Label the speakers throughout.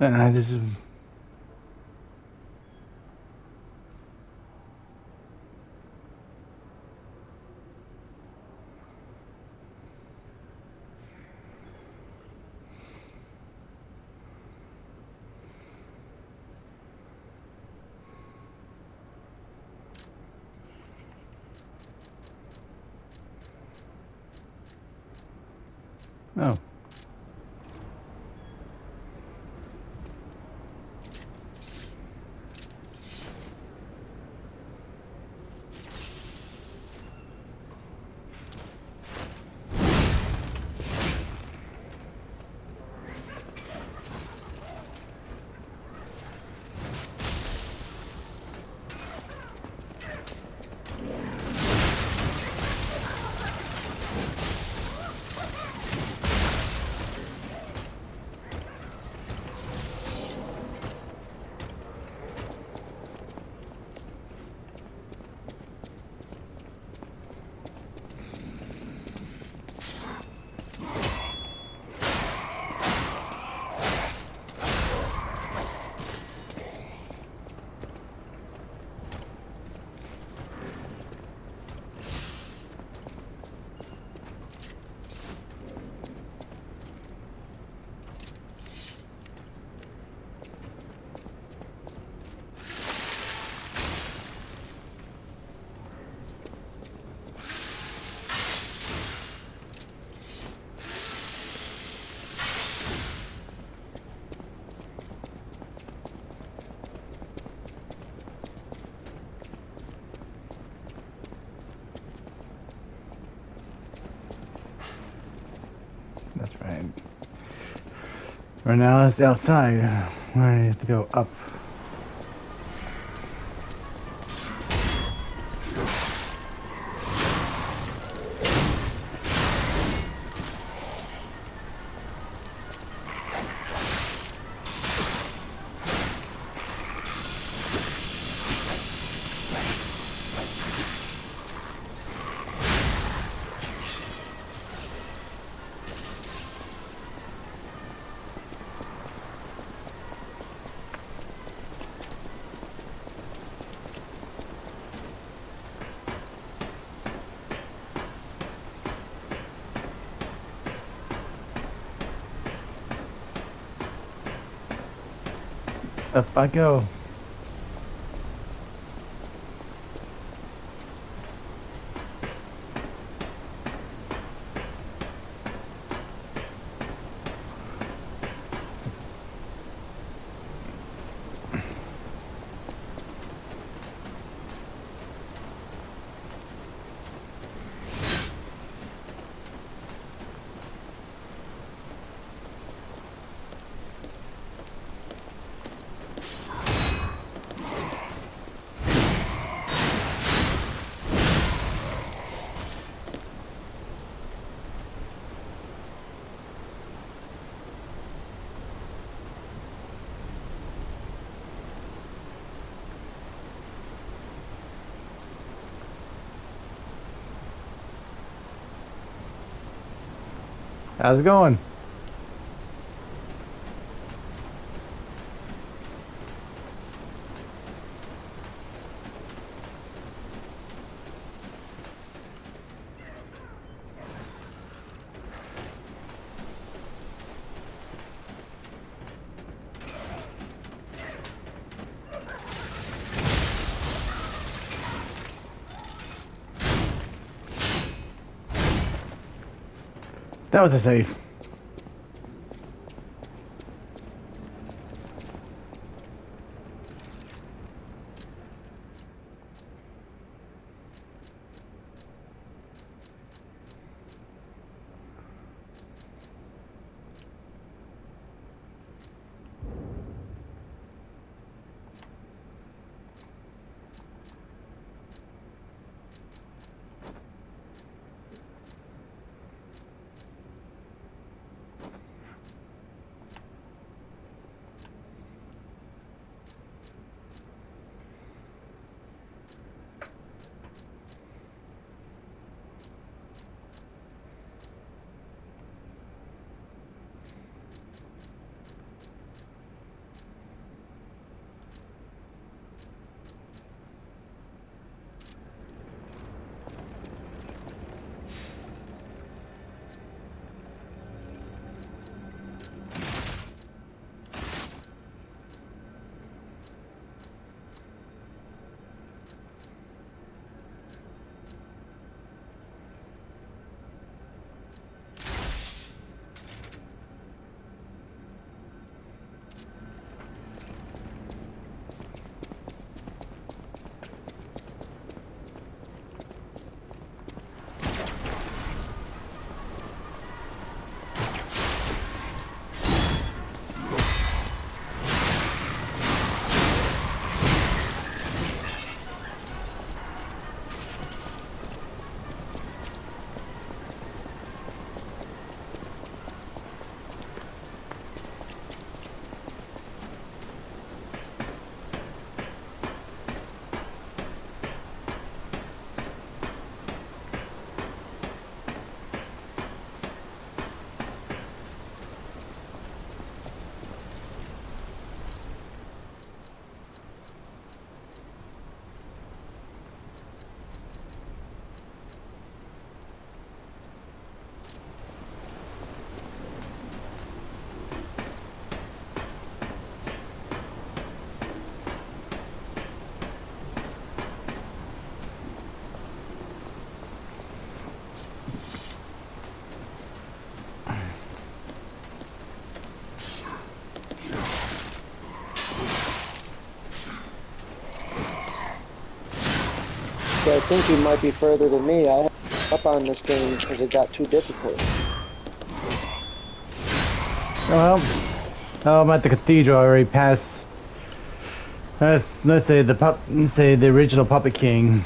Speaker 1: This is. Oh. That's right. Right now it's outside. I have to go up. Up I go. How's it going? That was a save.
Speaker 2: I think you might be further than me. I had up on this game as it got too difficult.
Speaker 1: Well, I'm at the cathedral. I already passed. Let's say let's say the original Puppet King.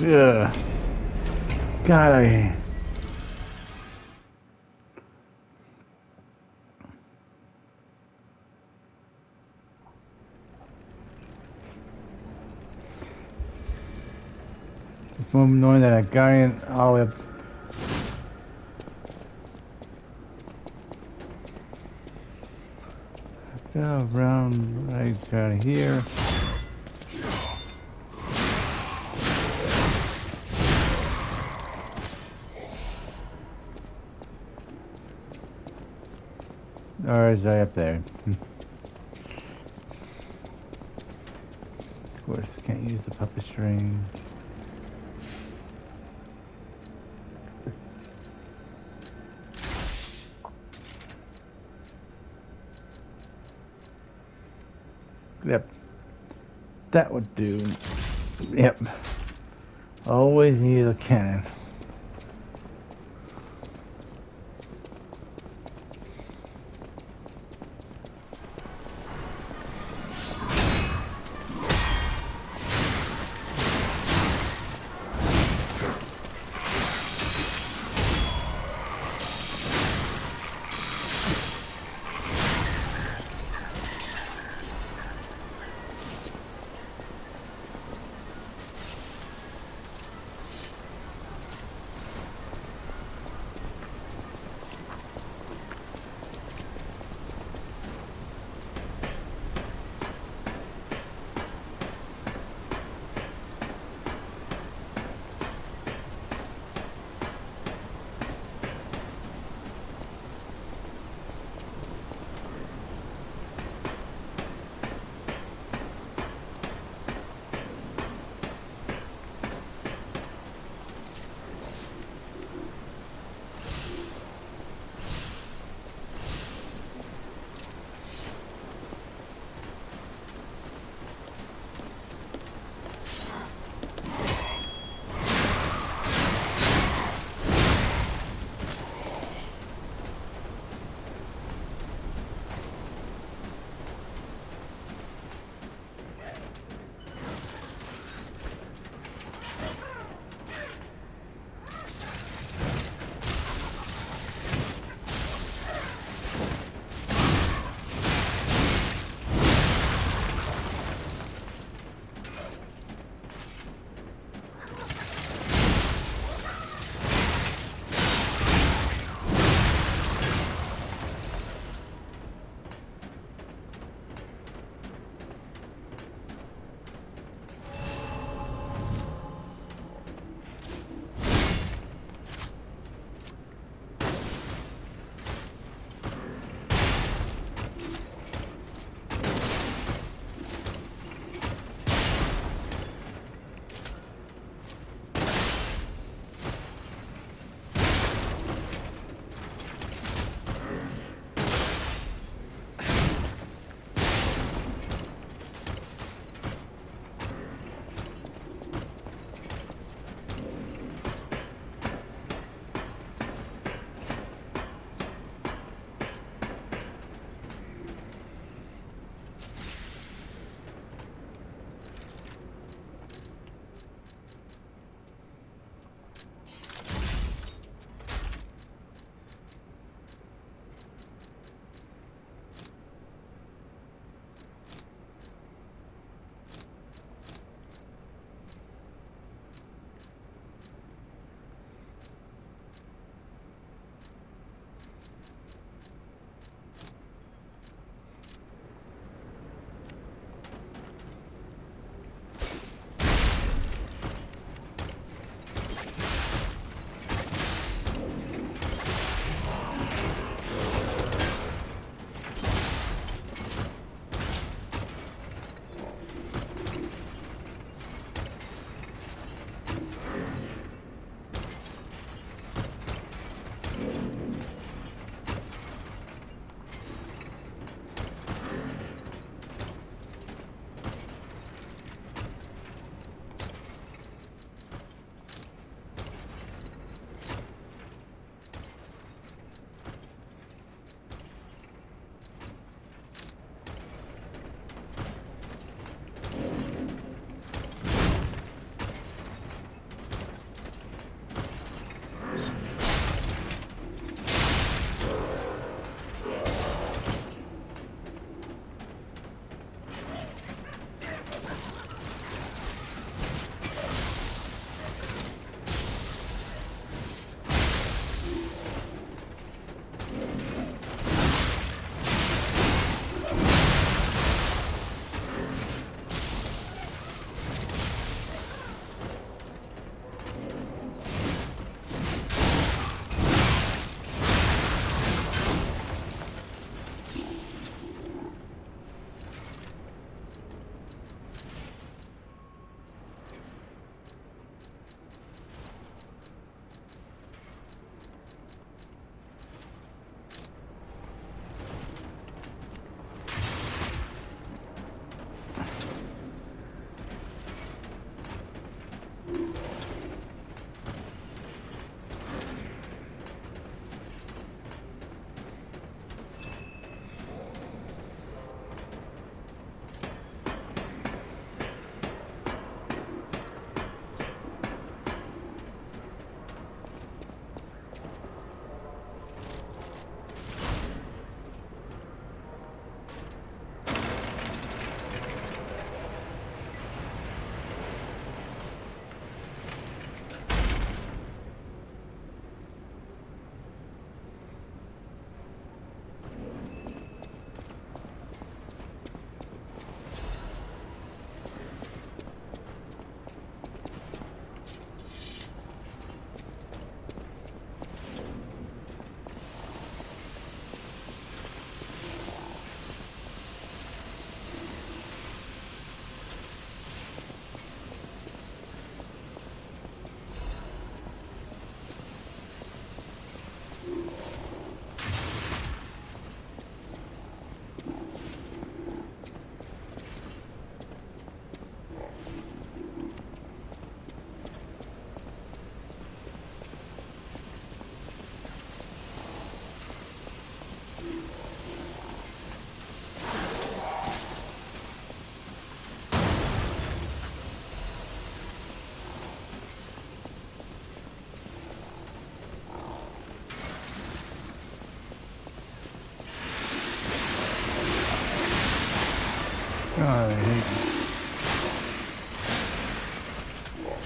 Speaker 1: Yeah. God, I. It's more annoying that a guardian all the way up. Go around right out of here. Or is I up there? Of course, can't use the puppet string. Yep, that would do. Yep, always need a cannon.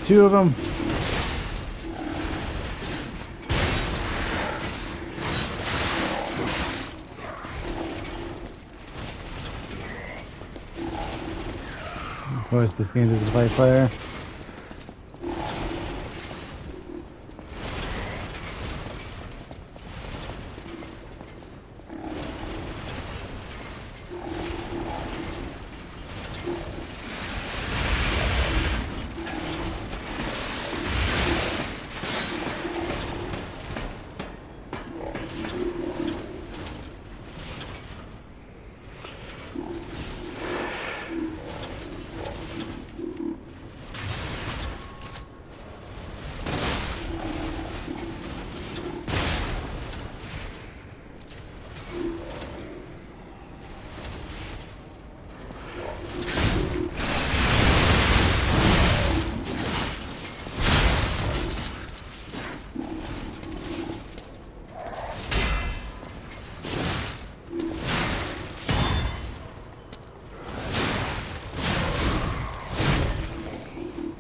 Speaker 1: two of them. Of course, this game's a play player.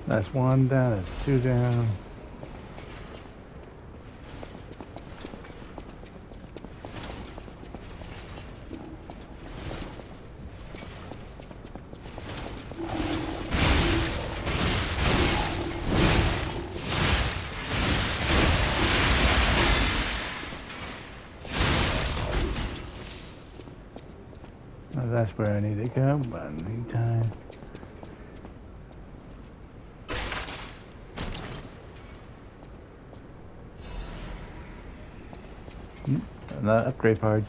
Speaker 1: That's one down, that's two down. Well, that's where I need to go, but meantime. Not upgrade part.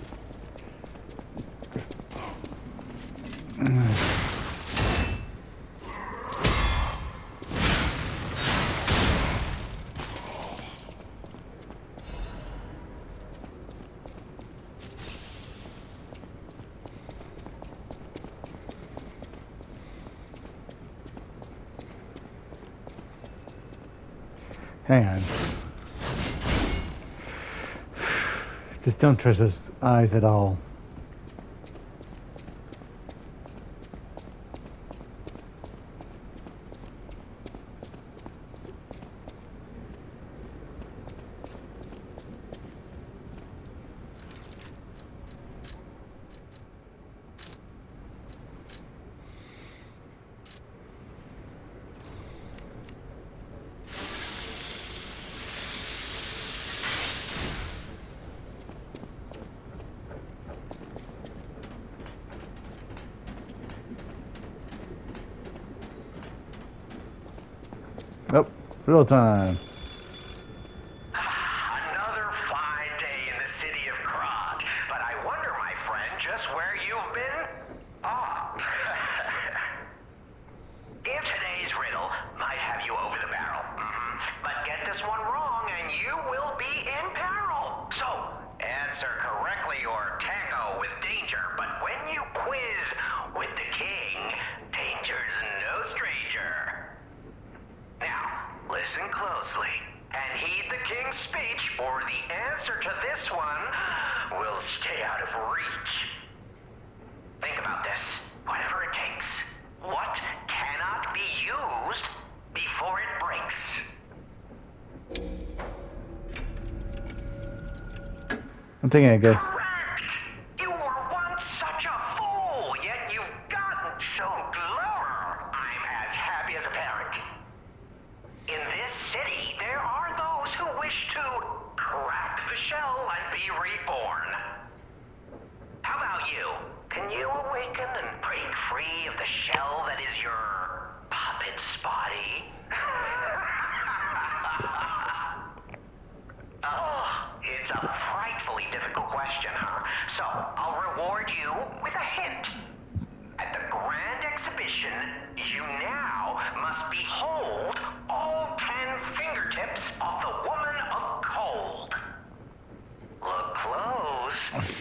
Speaker 1: Hang on. Just don't trust those eyes at all. Oh, real time.
Speaker 3: Another fine day in the city of Krog. But I wonder, my friend, just where you've been? Oh. If today's riddle might have you over the barrel, but get this one wrong and you will be in peril. So, answer correctly or tango with danger. But when you quiz with the king, danger's no stranger. Now, listen closely and heed the king's speech, or the answer to this one will stay out of reach. Think about this. Whatever it takes. What cannot be used before it breaks?
Speaker 1: I'm thinking, I guess.
Speaker 3: Correct! You were once such a fool, yet you've gotten so clever. I'm as happy as a parent. In this city, there are those who wish to crack the shell and be reborn. How about you? Can you awaken and break free of the shell that is your puppet Spotty? Oh, it's a frightfully difficult question, huh? So, I'll reward you with a hint. At the grand exhibition, you now must behold all 10 fingertips of the woman of cold. Look close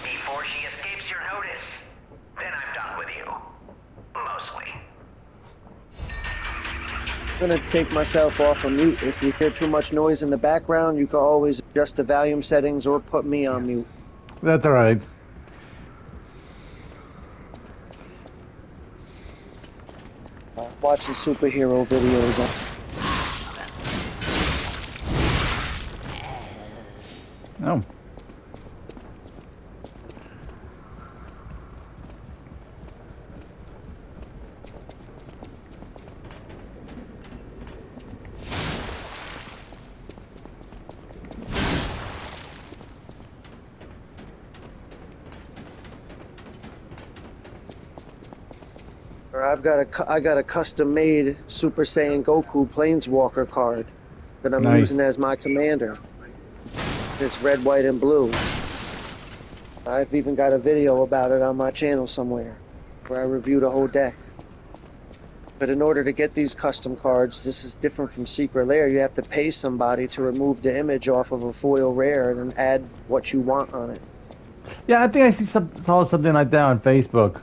Speaker 3: before she escapes your notice. Then I'm done with you. Mostly.
Speaker 2: I'm gonna take myself off of mute. If you hear too much noise in the background, you can always adjust the volume settings or put me on mute.
Speaker 1: That's alright.
Speaker 2: Watching superhero videos.
Speaker 1: Oh.
Speaker 2: Or I got a custom made Super Saiyan Goku Planeswalker card that I'm
Speaker 1: Nice.
Speaker 2: using as my commander. It's red, white, and blue. I've even got a video about it on my channel somewhere where I review the whole deck. But in order to get these custom cards, this is different from Secret Lair. You have to pay somebody to remove the image off of a foil rare and then add what you want on it.
Speaker 1: Yeah, I think I saw something like that on Facebook.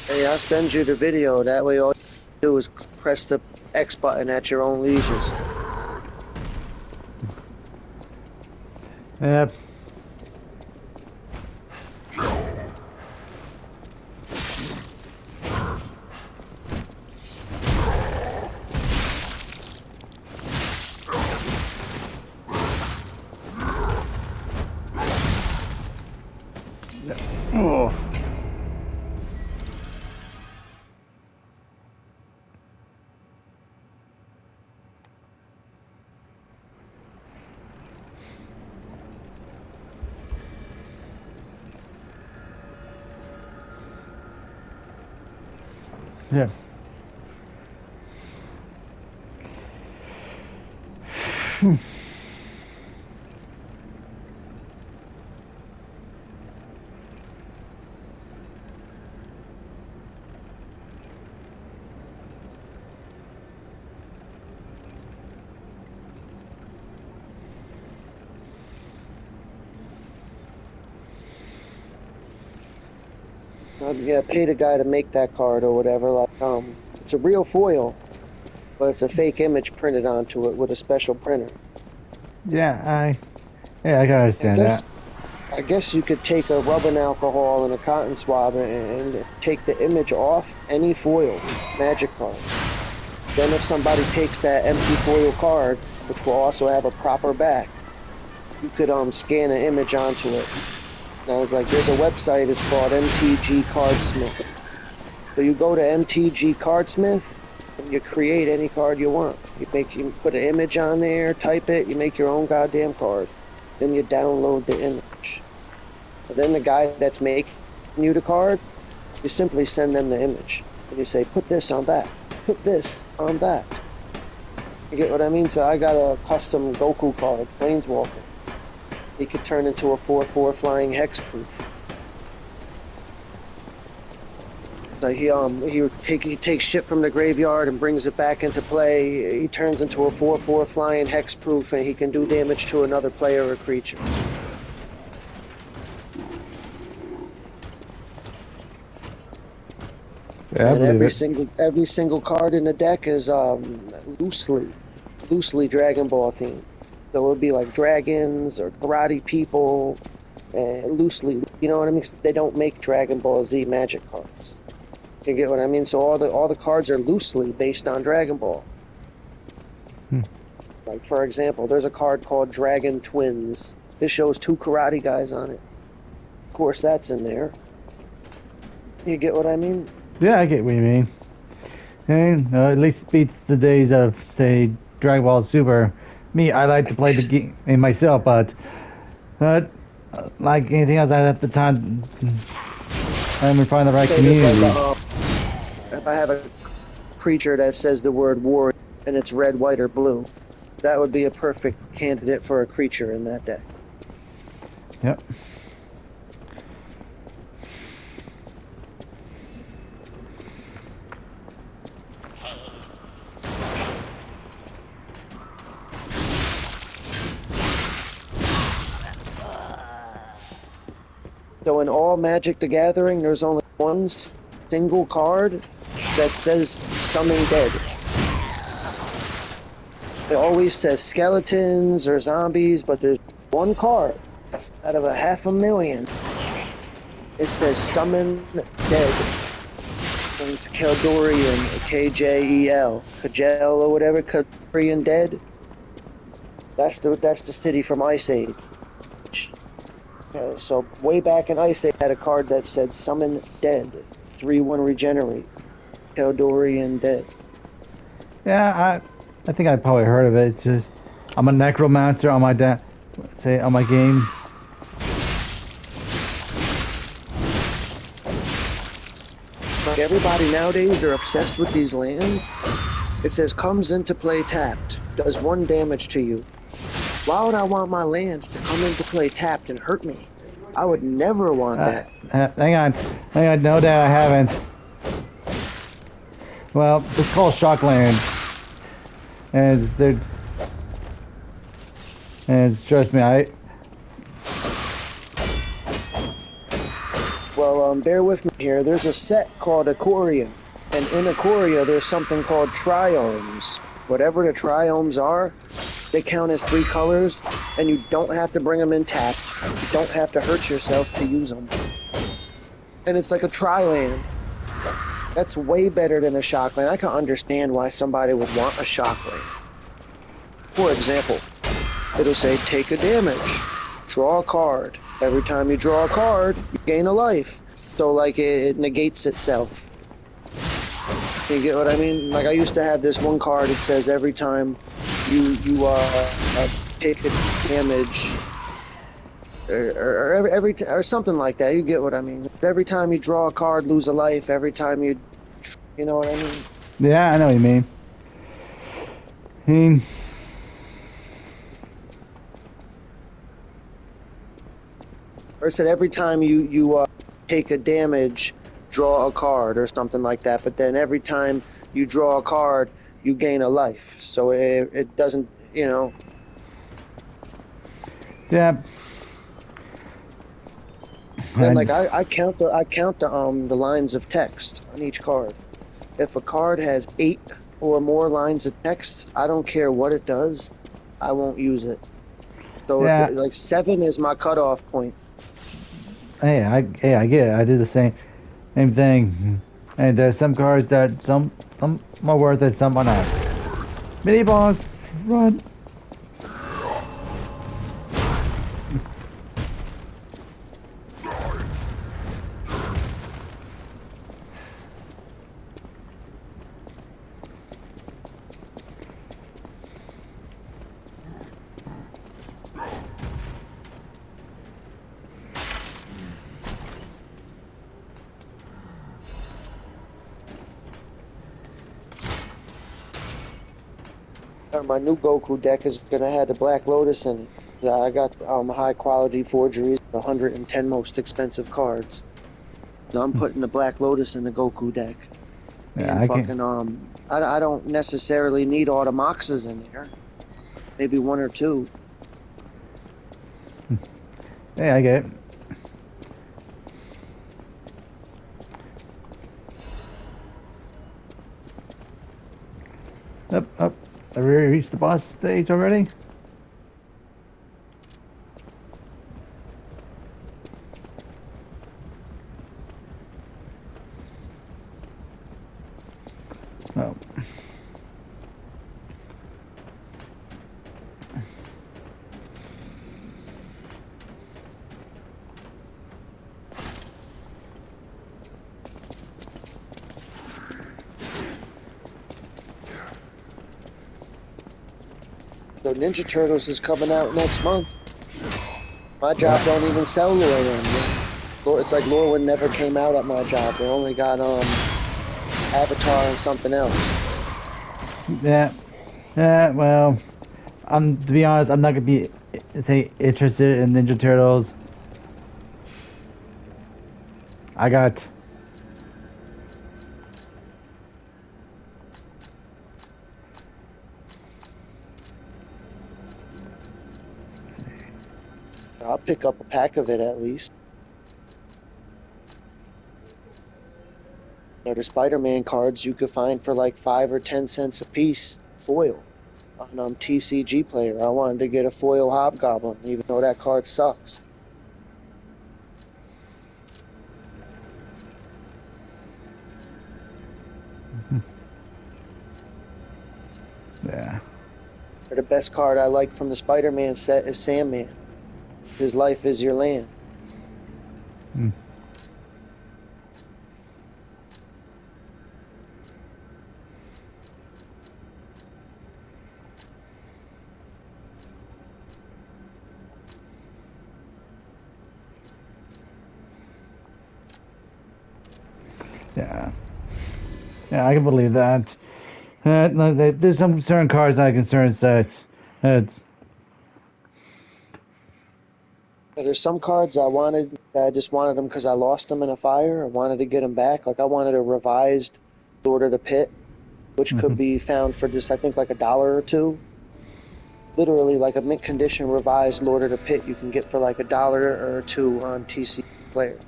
Speaker 2: Hey, I'll send you the video. That way all you do is press the X button at your own leisure.
Speaker 1: Yep. Oh. Yeah.
Speaker 2: Yeah, pay the guy to make that card or whatever. Like, it's a real foil, but it's a fake image printed onto it with a special printer.
Speaker 1: Yeah, I can
Speaker 2: I
Speaker 1: understand
Speaker 2: guess
Speaker 1: that.
Speaker 2: I guess you could take a rubbing alcohol and a cotton swab and take the image off any foil magic card. Then if somebody takes that empty foil card, which will also have a proper back, you could scan an image onto it. Now it's like there's a website, it's called MTG Cardsmith. So you go to MTG Cardsmith and you create any card you want. You put an image on there, type it, you make your own goddamn card. Then you download the image. And then the guy that's making you the card, you simply send them the image. And you say, put this on that, put this on that. You get what I mean? So I got a custom Goku card, Planeswalker. He could turn into a 4/4 flying hexproof. So he takes shit from the graveyard and brings it back into play. He turns into a 4/4 flying hexproof, and he can do damage to another player or creature.
Speaker 1: Yeah, I
Speaker 2: And
Speaker 1: believe
Speaker 2: every single card in the deck is loosely Dragon Ball themed. So it would be like dragons or karate people loosely. You know what I mean? 'Cause they don't make Dragon Ball Z magic cards. You get what I mean? So all the cards are loosely based on Dragon Ball. Like for example, there's a card called Dragon Twins. This shows two karate guys on it. Of course, that's in there. You get what I mean?
Speaker 1: Yeah, I get what you mean. And at least it beats the days of, say, Dragon Ball Super. Me, I like to play the game myself, but like anything else, I have to time. I'm gonna find the right
Speaker 2: Say this
Speaker 1: community.
Speaker 2: like if I have a creature that says the word war and it's red, white, or blue, that would be a perfect candidate for a creature in that deck.
Speaker 1: Yep.
Speaker 2: So in all Magic the Gathering, there's only one single card that says Summon Dead. It always says skeletons or zombies, but there's one card out of 500,000. It says Summon Dead. And it's Keldorian, Kjel, Kjel or whatever, Keldorian Dead. That's the city from Ice Age. So way back in Ice Age, had a card that said Summon Dead, 3/1 regenerate, Keldorian Dead.
Speaker 1: Yeah, I think I probably heard of it. It's just I'm a necromancer on my on my game.
Speaker 2: Like everybody nowadays, they're obsessed with these lands. It says comes into play tapped, does 1 damage to you. Why would I want my lands to come into play tapped and hurt me? I would never want that.
Speaker 1: Hang on, no, that I haven't. Well, it's called Shockland, and trust me,
Speaker 2: Well, bear with me here. There's a set called Ikoria, and in Ikoria, there's something called triomes. Whatever the triomes are, they count as 3 colors, and you don't have to bring them in tapped. You don't have to hurt yourself to use them. And it's like a tri-land. That's way better than a shockland. I can understand why somebody would want a shockland. For example, it'll say take a damage, draw a card. Every time you draw a card, you gain a life. So like it negates itself. You get what I mean? Like I used to have this one card. It says every time you take a damage, or something like that. You get what I mean? Every time you draw a card, lose a life. Every time you know what I mean?
Speaker 1: yeah, I know what you mean.
Speaker 2: Or it said every time you take a damage, draw a card or something like that. But then every time you draw a card, you gain a life. So it doesn't, you know.
Speaker 1: Yeah.
Speaker 2: Then like I count the lines of text on each card. If a card has 8 or more lines of text, I don't care what it does, I won't use it. So
Speaker 1: Yeah.
Speaker 2: if like 7 is my cutoff point.
Speaker 1: Hey, I get it. I do the same thing. And there's some cards that some more worth it, some are not. Mini boss, run.
Speaker 2: My new Goku deck is gonna have the Black Lotus in it. I got high quality forgeries, 110 most expensive cards. So I'm putting the Black Lotus in the Goku deck.
Speaker 1: Yeah,
Speaker 2: And
Speaker 1: I
Speaker 2: fucking
Speaker 1: can.
Speaker 2: I don't necessarily need all the Moxes in there. Maybe 1 or 2.
Speaker 1: Hey, I get it. Up. Have we reached the boss stage already?
Speaker 2: So Ninja Turtles is coming out next month. My job don't even sell Lorwyn. It's like Lorwyn never came out at my job. They only got Avatar and something else.
Speaker 1: Yeah. Yeah. Well, to be honest, I'm not gonna be interested in Ninja Turtles. I got.
Speaker 2: I'll pick up a pack of it at least. You know, the Spider-Man cards you could find for like 5 or 10 cents a piece, foil, on TCG Player. I wanted to get a foil Hobgoblin, even though that card sucks.
Speaker 1: Yeah.
Speaker 2: The best card I like from the Spider-Man set is Sandman. His life is your land.
Speaker 1: Hmm. Yeah. Yeah, I can believe that. There's some certain cards that are concerned sets. It's,
Speaker 2: There's some cards I wanted that I just wanted them because I lost them in a fire. I wanted to get them back. Like I wanted a revised Lord of the Pit, which could be found for just I think like $1 or $2. Literally like a mint condition revised Lord of the Pit you can get for like $1 or $2 on TC Player.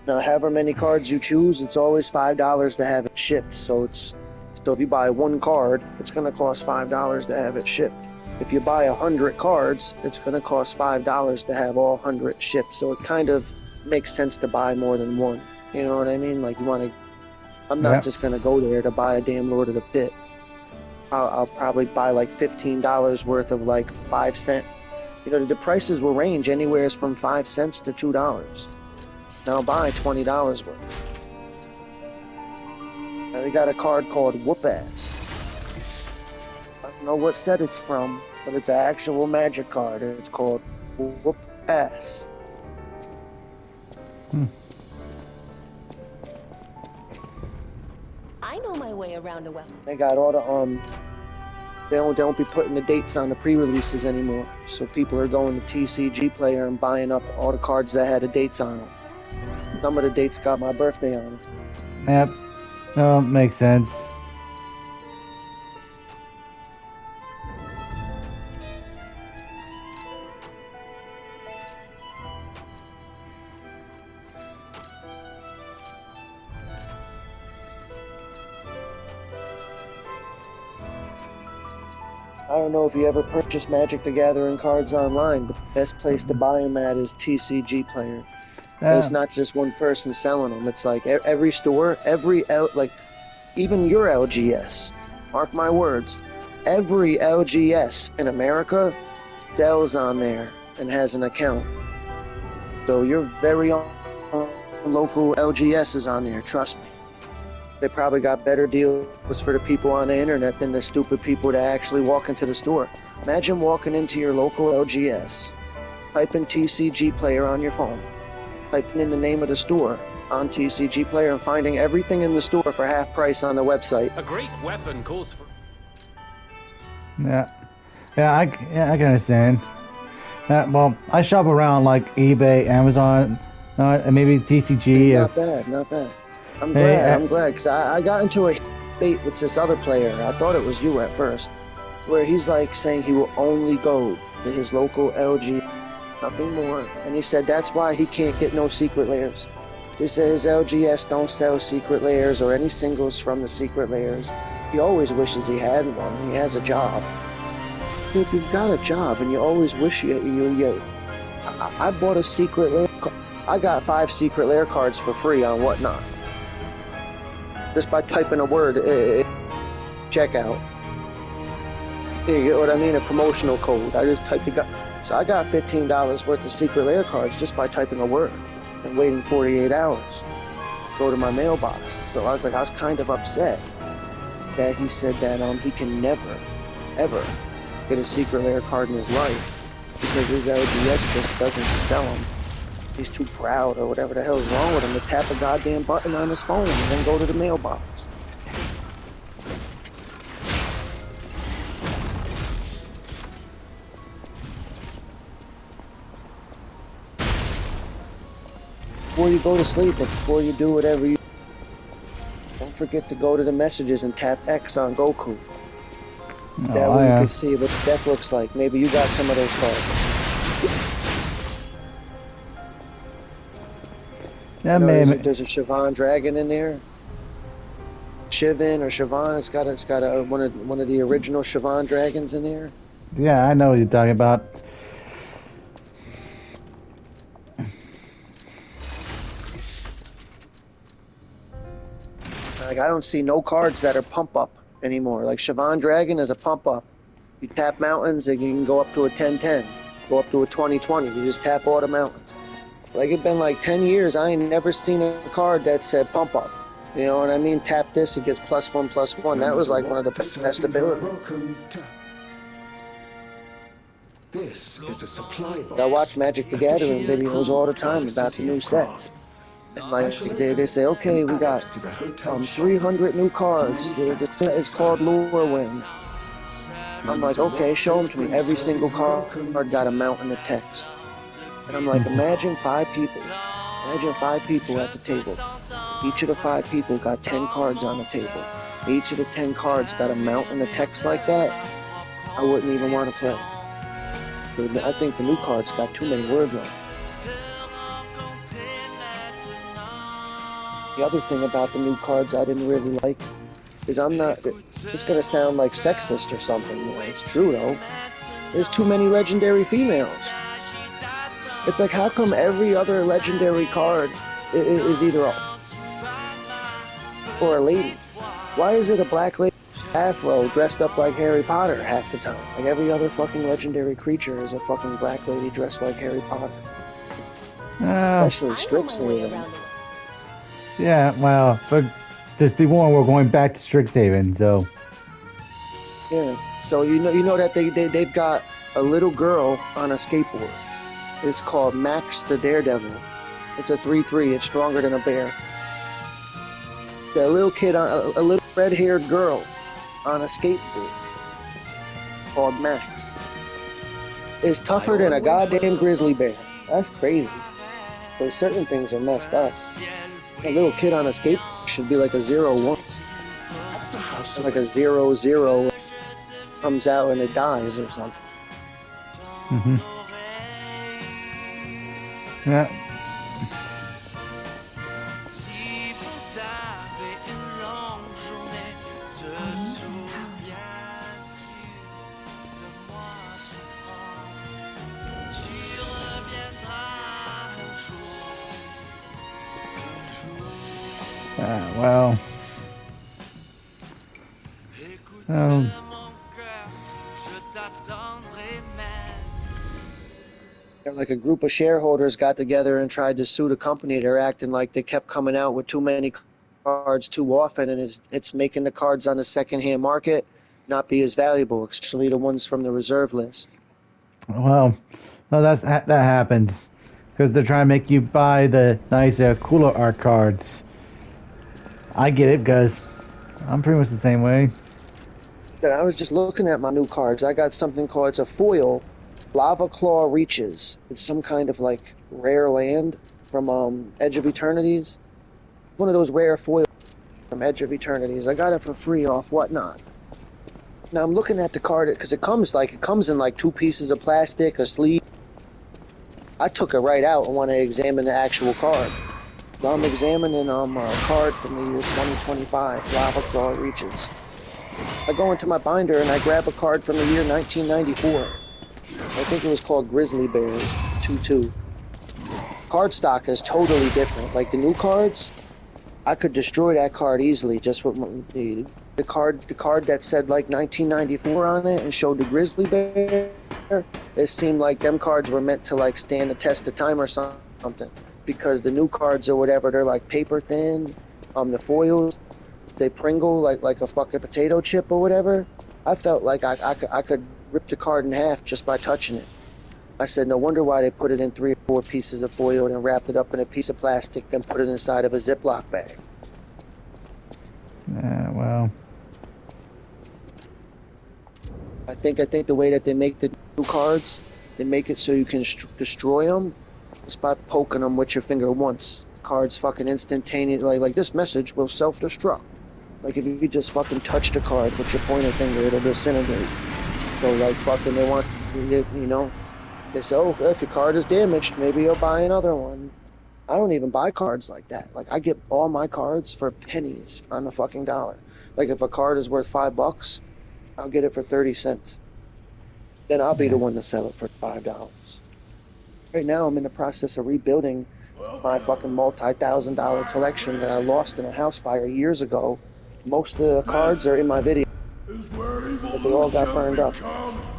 Speaker 2: Now, however many cards you choose, it's always $5 to have it shipped. So if you buy one card, it's going to cost $5 to have it shipped. If you buy 100 cards, it's going to cost $5 to have all 100 shipped. So it kind of makes sense to buy more than one. You know what I mean? Like I'm not just going to go there to buy a damn Lord of the Pit. I'll probably buy like $15 worth of like 5 cent. You know, the prices will range anywhere from 5 cents to $2. Now buy $20 worth. Now they got a card called Whoop Ass. I don't know what set it's from, but it's an actual Magic card. It's called Whoop Ass.
Speaker 4: I know my way around a weapon.
Speaker 2: They got all the they don't be putting the dates on the pre-releases anymore. So people are going to TCG Player and buying up all the cards that had the dates on them. Some of the dates got my birthday on them.
Speaker 1: Yep. No, makes sense.
Speaker 2: I don't know if you ever purchased Magic the Gathering cards online, but the best place to buy them at is TCG Player. There's not just one person selling them. It's like every store, even your LGS. Mark my words, every LGS in America sells on there and has an account. So your very own local LGS is on there. Trust me. They probably got better deals for the people on the internet than the stupid people that actually walk into the store. Imagine walking into your local LGS, typing TCG Player on your phone, typing in the name of the store on TCG Player and finding everything in the store for half price on the website.
Speaker 5: A great weapon calls for...
Speaker 1: Yeah, I can understand. Well, I shop around like eBay, Amazon, and maybe TCG.
Speaker 2: Not bad. I'm glad, because I got into a debate with this other player. I thought it was you at first, where he's like saying he will only go to his local LG, nothing more. And he said that's why he can't get no secret layers. He said his LGS don't sell secret layers or any singles from the secret layers. He always wishes he had one. He has a job. If you've got a job and you always wish I bought a secret layer. I got 5 secret layer cards for free on Whatnot. Just by typing a word, checkout. You get what I mean? A promotional code. I just typed so I got $15 worth of secret layer cards just by typing a word and waiting 48 hours. Go to my mailbox. So I was kind of upset that he said that he can never ever get a secret lair card in his life because his LGS just doesn't tell him. He's too proud or whatever the hell is wrong with him to tap a goddamn button on his phone and then go to the mailbox. Before you go to sleep or before you do whatever you don't forget to go to the messages and tap X on Goku. That way you can see what the deck looks like. Maybe you got some of those cards.
Speaker 1: Yeah,
Speaker 2: there's a Siobhan Dragon in there. Shivan or Siobhan, it's got one of the original Siobhan Dragons in there.
Speaker 1: Yeah, I know what you're talking about.
Speaker 2: Like, I don't see no cards that are pump up anymore. Like Siobhan Dragon is a pump up. You tap mountains and you can go up to a 10-10, go up to a 20-20. You just tap all the mountains. Like, it's been like 10 years, I ain't never seen a card that said pump up. You know what I mean? Tap this, it gets +1/+1. That was like one of the best abilities.
Speaker 5: This is a supply box.
Speaker 2: I watch Magic the Gathering videos all the time about the new sets. And like they say, okay, we got 300 new cards. The set is called Lurewing. I'm like, okay, show them to me. Every single card got a mountain of text. And I'm like, imagine 5 people. Imagine 5 people at the table. Each of the 5 people got 10 cards on the table. Each of the 10 cards got a mountain of text like that. I wouldn't even want to play. I think the new cards got too many words on them. The other thing about the new cards I didn't really like is it's gonna sound like sexist or something. You know, it's true though. There's too many legendary females. It's like, how come every other legendary card is either a or a lady? Why is it a black lady afro dressed up like Harry Potter half the time? Like every other fucking legendary creature is a fucking black lady dressed like Harry Potter. Especially Strixhaven.
Speaker 1: Yeah, well, but just be warned, we're going back to Strixhaven, so.
Speaker 2: Yeah, so you know that they've got a little girl on a skateboard. It's called Max the Daredevil. It's a 3/3. It's stronger than a bear. That little kid, a little red-haired girl on a skateboard called Max is tougher than a goddamn grizzly bear. That's crazy. But certain things are messed up. A little kid on a skateboard should be like a 0-1. Like a 0-0 comes out and it dies or something.
Speaker 1: Mm-hmm. Yeah. Well.
Speaker 2: Like a group of shareholders got together and tried to sue the company. They're acting like they kept coming out with too many cards too often, and it's making the cards on the secondhand market not be as valuable, especially the ones from the reserve list.
Speaker 1: Well, that happens because they're trying to make you buy the nice, cooler art cards. I get it because I'm pretty much the same way.
Speaker 2: Then I was just looking at my new cards. I got something called, it's a foil, Lava Claw Reaches. It's some kind of like rare land from Edge of Eternities. One of those rare foils from Edge of Eternities. I got it for free off Whatnot. Now I'm looking at the card because it comes in like 2 pieces of plastic, a sleeve. I took it right out and want to examine the actual card. So I'm examining a card from the year 2025, Lava Claw Reaches. I go into my binder and I grab a card from the year 1994. I think it was called Grizzly Bears 2/2. Card stock is totally different. Like the new cards, I could destroy that card easily just with the card that said like 1994 on it and showed the Grizzly Bear. It seemed like them cards were meant to like stand the test of time or something, because the new cards or whatever, they're like paper thin. The foils, they Pringle like a fucking potato chip or whatever. I felt like I could rip the card in half just by touching it. I said, no wonder why they put it in 3 or 4 pieces of foil and wrapped it up in a piece of plastic, then put it inside of a Ziploc bag.
Speaker 1: Well,
Speaker 2: I think the way that they make the new cards, they make it so you can destroy them just by poking them with your finger once. Cards fucking instantaneous, like this message will self-destruct. Like if you just fucking touch the card with your pointer finger, it'll disintegrate. So like fucking they want, you know, they say, oh, if your card is damaged, maybe you'll buy another one. I don't even buy cards like that. Like I get all my cards for pennies on the fucking dollar. Like if a card is worth $5, I'll get it for 30 cents. Then I'll be the one to sell it for $5. Right now, I'm in the process of rebuilding my fucking multi-$1,000 collection that I lost in a house fire years ago. Most of the cards are in my video, but they all got burned up.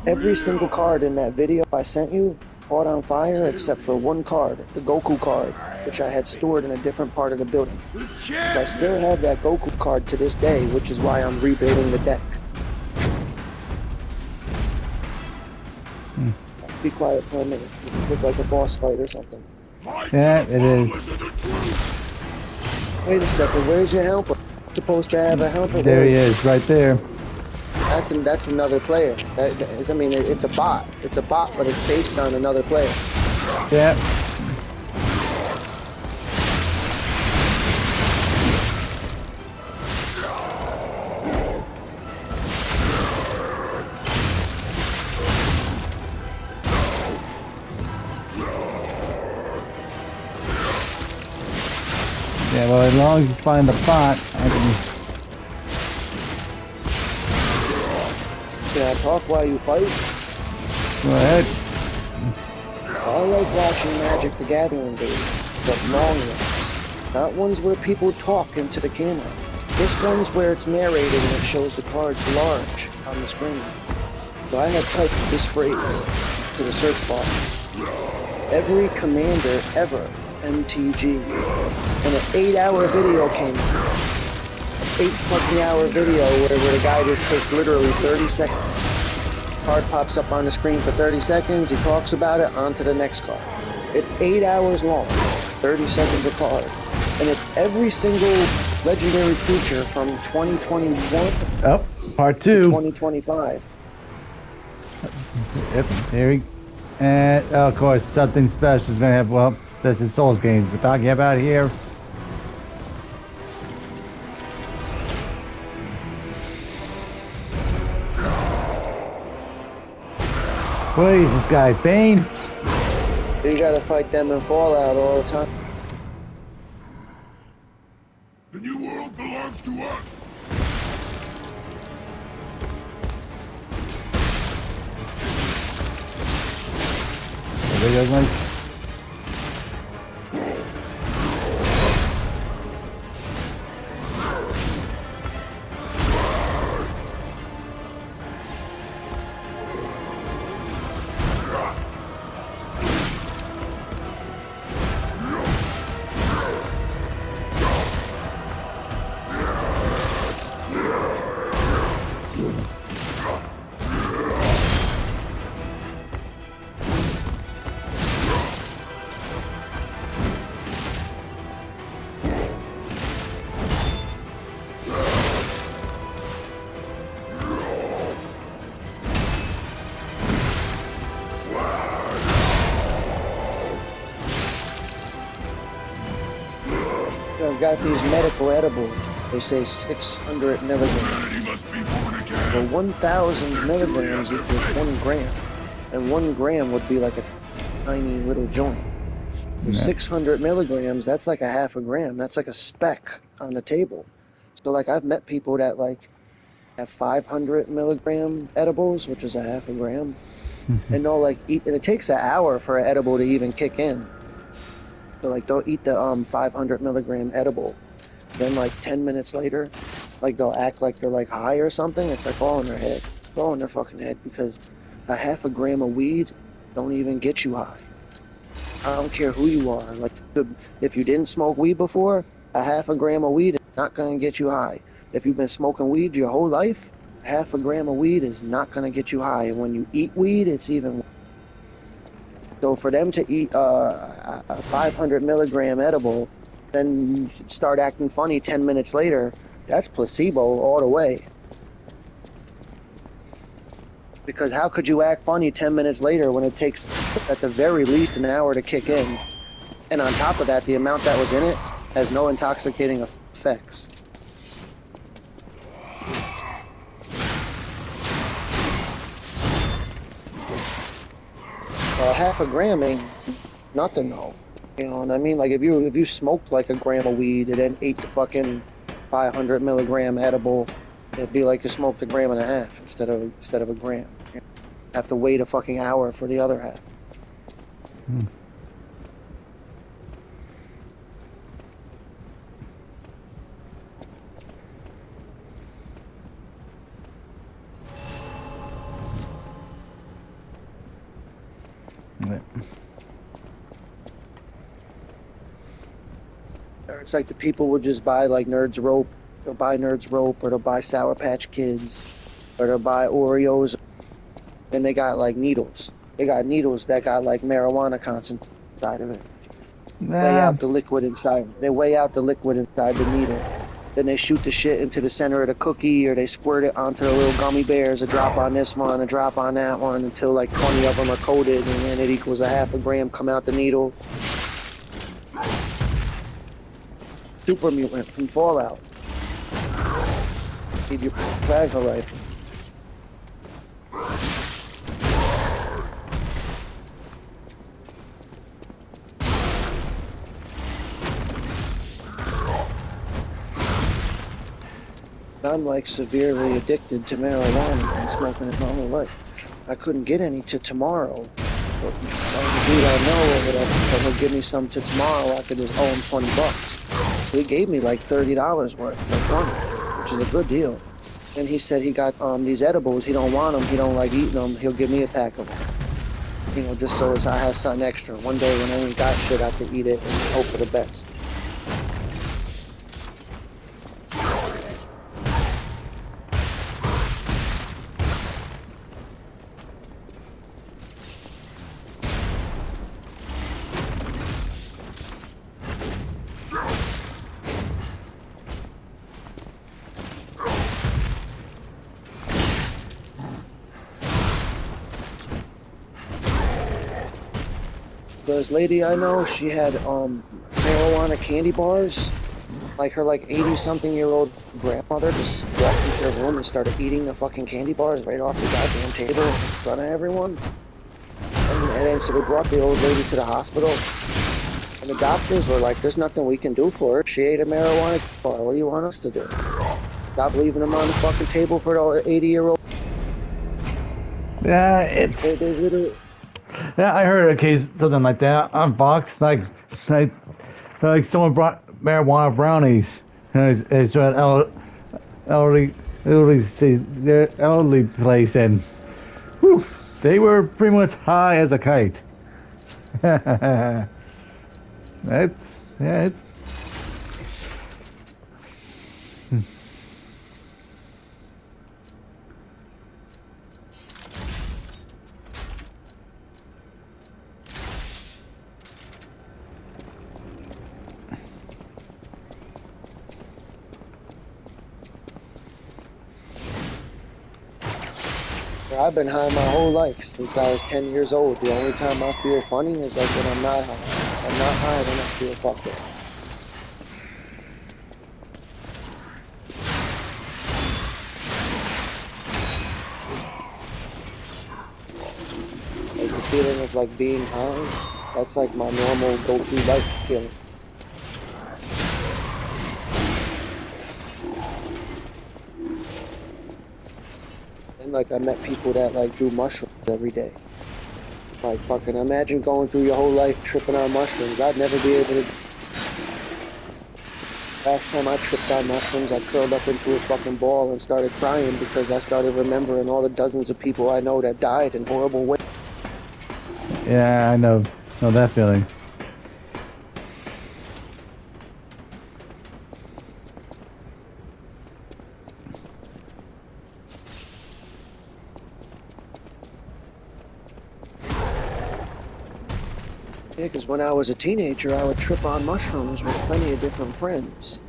Speaker 2: Every single card in that video I sent you caught on fire except for one card, the Goku card, which I had stored in a different part of the building. But I still have that Goku card to this day, which is why I'm rebuilding the deck. Be quiet for a minute. It look like a boss fight or something.
Speaker 1: yeah, it is.
Speaker 2: Wait a second, where's your helper? Supposed to have a helper.
Speaker 1: There he is, right there.
Speaker 2: That's another player. That is, I mean, it's a bot. It's a bot, but it's based on another player.
Speaker 1: Yeah. Yeah, well, as long as you find the bot, I can...
Speaker 2: Can I talk while you fight?
Speaker 1: Go ahead.
Speaker 2: I like watching Magic the Gathering videos, but long ones. Not ones where people talk into the camera. This one's where it's narrated and it shows the cards large on the screen. So I have typed this phrase to the search bar. Every commander ever, MTG. And an 8-hour video came out. 8 fucking hour video where the guy just takes literally 30 seconds. Card pops up on the screen for 30 seconds, he talks about it, on to the next card. It's 8 hours long, 30 seconds a card. And it's every single legendary creature from 2021
Speaker 1: Oh, part
Speaker 2: to
Speaker 1: 2.
Speaker 2: 2025.
Speaker 1: Yep, there we... And, of course, something special is gonna have, well, this is Souls games we're talking about here. Please, this guy, Bane.
Speaker 2: You gotta fight them in Fallout all the time.
Speaker 5: The new world belongs to us.
Speaker 1: There goes my...
Speaker 2: I've got these medical edibles. They say 600 milligrams.
Speaker 5: He must be born again.
Speaker 2: Well, 1,000 milligrams equals 1 gram. And 1 gram would be like a tiny little joint.
Speaker 1: Yeah.
Speaker 2: 600 milligrams, that's like a half a gram. That's like a speck on the table. So like I've met people that like have 500 milligram edibles, which is a half a gram. And they'll like eat, and it takes an hour for an edible to even kick in. So like they'll eat the 500 milligram edible. Then like 10 minutes later, like they'll act like they're like high or something. It's like all in their head. It's all in their fucking head, because a half a gram of weed don't even get you high. I don't care who you are. Like if you didn't smoke weed before, a half a gram of weed is not gonna get you high. If you've been smoking weed your whole life, half a gram of weed is not going to get you high. And when you eat weed, it's even. So for them to eat a 500 milligram edible, then start acting funny 10 minutes later, that's placebo all the way. Because how could you act funny 10 minutes later when it takes at the very least an hour to kick in? And on top of that, the amount that was in it has no intoxicating effects. Half a gram ain't nothing though. You know what I mean? Like if you smoked like a gram of weed and then ate the fucking 500 milligram edible, it'd be like you smoked a gram and a half instead of a gram. You have to wait a fucking hour for the other half.
Speaker 1: Yeah.
Speaker 2: It's like the people would just buy like Nerds Rope. They'll buy Nerds Rope, or they'll buy Sour Patch Kids, or they'll buy Oreos. And they got like needles. They got needles that got like marijuana concentrate inside of it. Weigh
Speaker 1: Nah,
Speaker 2: out the liquid inside. They weigh out the liquid inside the needle. Then they shoot the shit into the center of the cookie, or they squirt it onto the little gummy bears, a drop on this one, a drop on that one, until like 20 of them are coated, and then it equals a half a gram come out the needle. Super mutant from Fallout. Need your plasma rifle. I'm like severely addicted to marijuana and smoking it my whole life. I couldn't get any to tomorrow. But the dude I know over there that would give me some to tomorrow, I could just owe him $20. So he gave me like $30 worth for 20, which is a good deal. And he said he got these edibles. He don't want them. He don't like eating them. He'll give me a pack of them. You know, just so I have something extra. One day when I ain't got shit, I can eat it and hope for the best. This lady I know, she had marijuana candy bars. Like her 80-something-year-old grandmother just walked into her room and started eating the fucking candy bars right off the goddamn table in front of everyone. And then so they brought the old lady to the hospital. And the doctors were like, there's nothing we can do for her. She ate a marijuana bar. What do you want us to do? Stop leaving them on the fucking table for the 80-year-old.
Speaker 1: yeah, it's.
Speaker 2: They literally...
Speaker 1: Yeah, I heard a case something like that on Fox. Like someone brought marijuana brownies. It's an elderly place, and whew, they were pretty much high as a kite. It's.
Speaker 2: I've been high my whole life, since I was 10 years old. The only time I feel funny is like when I'm not high. If I'm not high, then I feel fucked up. Like the feeling of like being high, that's like my normal go-through life feeling. And like I met people that like do mushrooms every day. Like fucking imagine going through your whole life tripping on mushrooms. I'd never be able to. Last time I tripped on mushrooms, I curled up into a fucking ball and started crying because I started remembering all the dozens of people I know that died in horrible ways.
Speaker 1: Yeah, I know that feeling.
Speaker 2: Yeah, because when I was a teenager, I would trip on mushrooms with plenty of different friends.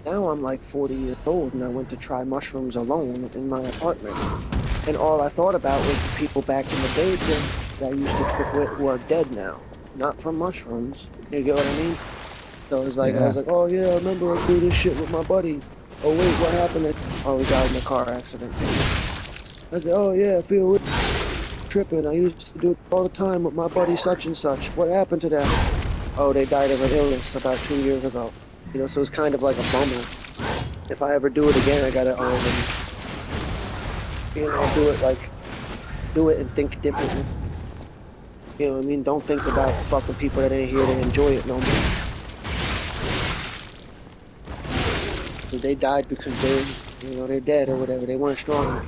Speaker 2: Now I'm like 40 years old and I went to try mushrooms alone in my apartment. And all I thought about was the people back in the day that I used to trip with who are dead now. Not from mushrooms. You get what I mean? So I
Speaker 1: Yeah.
Speaker 2: was like, oh yeah, I remember I do this shit with my buddy. Oh wait, what happened? Oh, he died in a car accident. I said, oh yeah, I feel weird. Tripping. I used to do it all the time with my buddy such and such. What happened to them? Oh, they died of an illness about 2 years ago. You know, so it's kind of like a bummer. If I ever do it again, I gotta, do it and think differently. You know what I mean? Don't think about fucking people that ain't here to enjoy it no more. They died because they're dead or whatever. They weren't strong enough.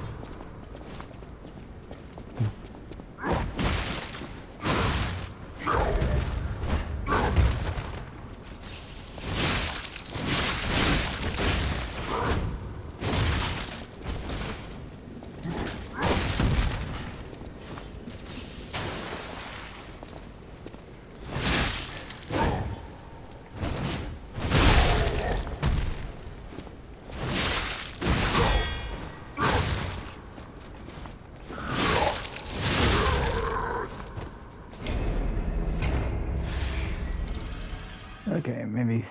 Speaker 1: Okay, maybe.